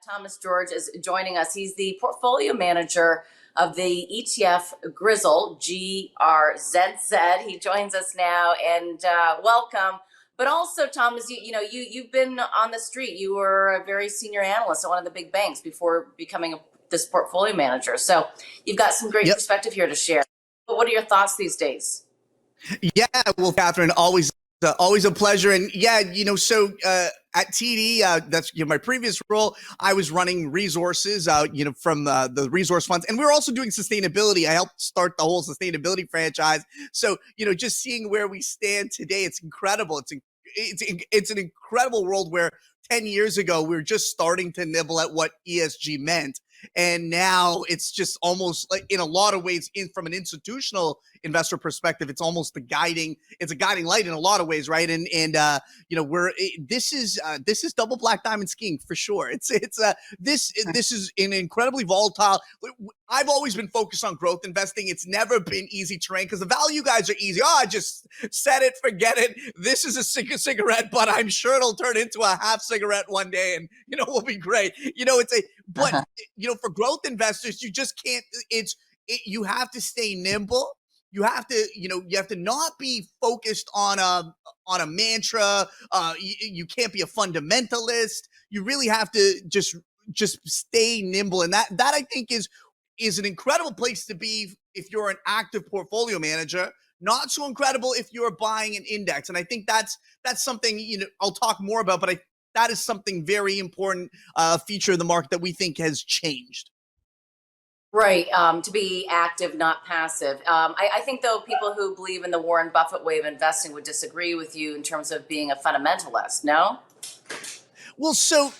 Thomas George is joining us. He's the portfolio manager of the ETF GRZZ, GRZZ. He joins us now, and welcome. But also, Thomas, you've been on the street. You were a very senior analyst at one of the big banks before becoming this portfolio manager. So you've got some great perspective here to share. But what are your thoughts these days? Yeah, well, Catherine, always a pleasure. And yeah, at TD, that's my previous role. I was running resources, from the resource funds, and we were also doing sustainability. I helped start the whole sustainability franchise. So just seeing where we stand today, it's incredible. It's an incredible world where 10 years ago we were just starting to nibble at what ESG meant. And now it's just almost like, in a lot of ways, from an institutional investor perspective, it's almost a guiding light in a lot of ways, right? This is double black diamond skiing for sure. This is an incredibly volatile. I've always been focused on growth investing. It's never been easy terrain because the value guys are easy. Oh, I just set it, forget it. This is a cigarette, but I'm sure it'll turn into a half cigarette one day, and we'll be great. For growth investors, you just can't. You have to stay nimble. You have to not be focused on a mantra. You can't be a fundamentalist. You really have to just stay nimble, and that I think is an incredible place to be if you're an active portfolio manager. Not so incredible if you're buying an index, and I think that's something I'll talk more about, but that is something very important feature of the market that we think has changed. Right. To be active, not passive. I think, though, people who believe in the Warren Buffett way of investing would disagree with you in terms of being a fundamentalist. No? Well, so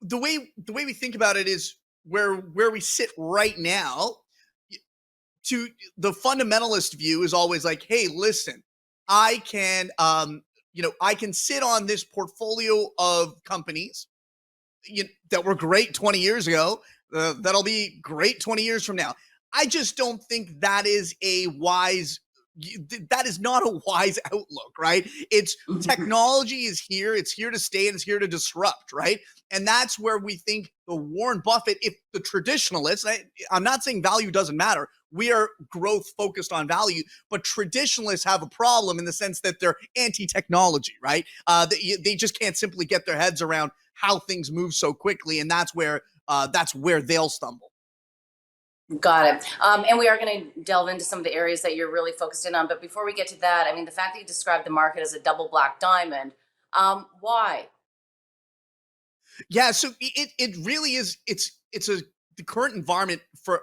the way we think about it is where we sit right now. To the fundamentalist view is always like, hey, listen, I can sit on this portfolio of companies that were great 20 years ago. That'll be great 20 years from now. I just don't think that is not a wise outlook, right? It's technology is here. It's here to stay, and it's here to disrupt, right? And that's where we think the Warren Buffett, if the traditionalists, I'm not saying value doesn't matter. We are growth focused on value, but traditionalists have a problem in the sense that they're anti-technology, right? They just can't simply get their heads around how things move so quickly, and that's where they'll stumble. Got it. And we are going to delve into some of the areas that you're really focused in on. But before we get to that, I mean, the fact that you described the market as a double black diamond, why? Yeah, so it really is. The current environment for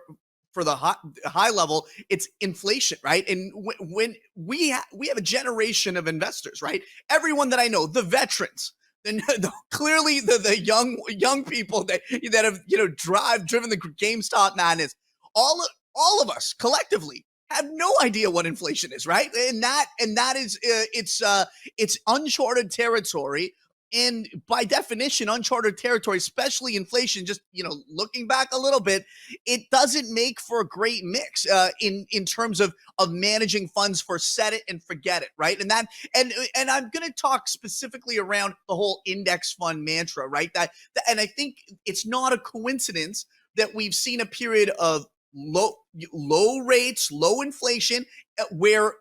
the high level, it's inflation, right? And when we have a generation of investors, right? Everyone that I know, the veterans, clearly the young people that have driven the GameStop madness, all of us collectively have no idea what inflation is, right? And that is it's uncharted territory. And by definition, uncharted territory, especially inflation, just, looking back a little bit, it doesn't make for a great mix in terms of managing funds for set it and forget it, right? And I'm going to talk specifically around the whole index fund mantra, right? And I think it's not a coincidence that we've seen a period of low rates, low inflation, where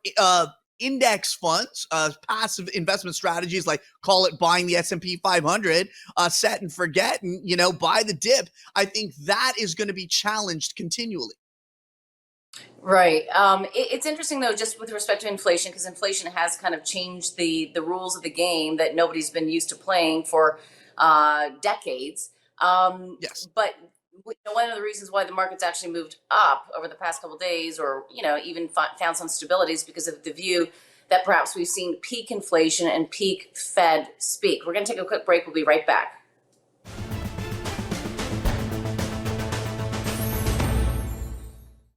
index funds, passive investment strategies, like call it buying the S&P 500, set and forget, and buy the dip. I think that is going to be challenged continually. Right. It's interesting, though, just with respect to inflation, because inflation has kind of changed the rules of the game that nobody's been used to playing for decades. Yes. But one of the reasons why the market's actually moved up over the past couple of days, or even found some stability, is because of the view that perhaps we've seen peak inflation and peak Fed speak. We're going to take a quick break. We'll be right back.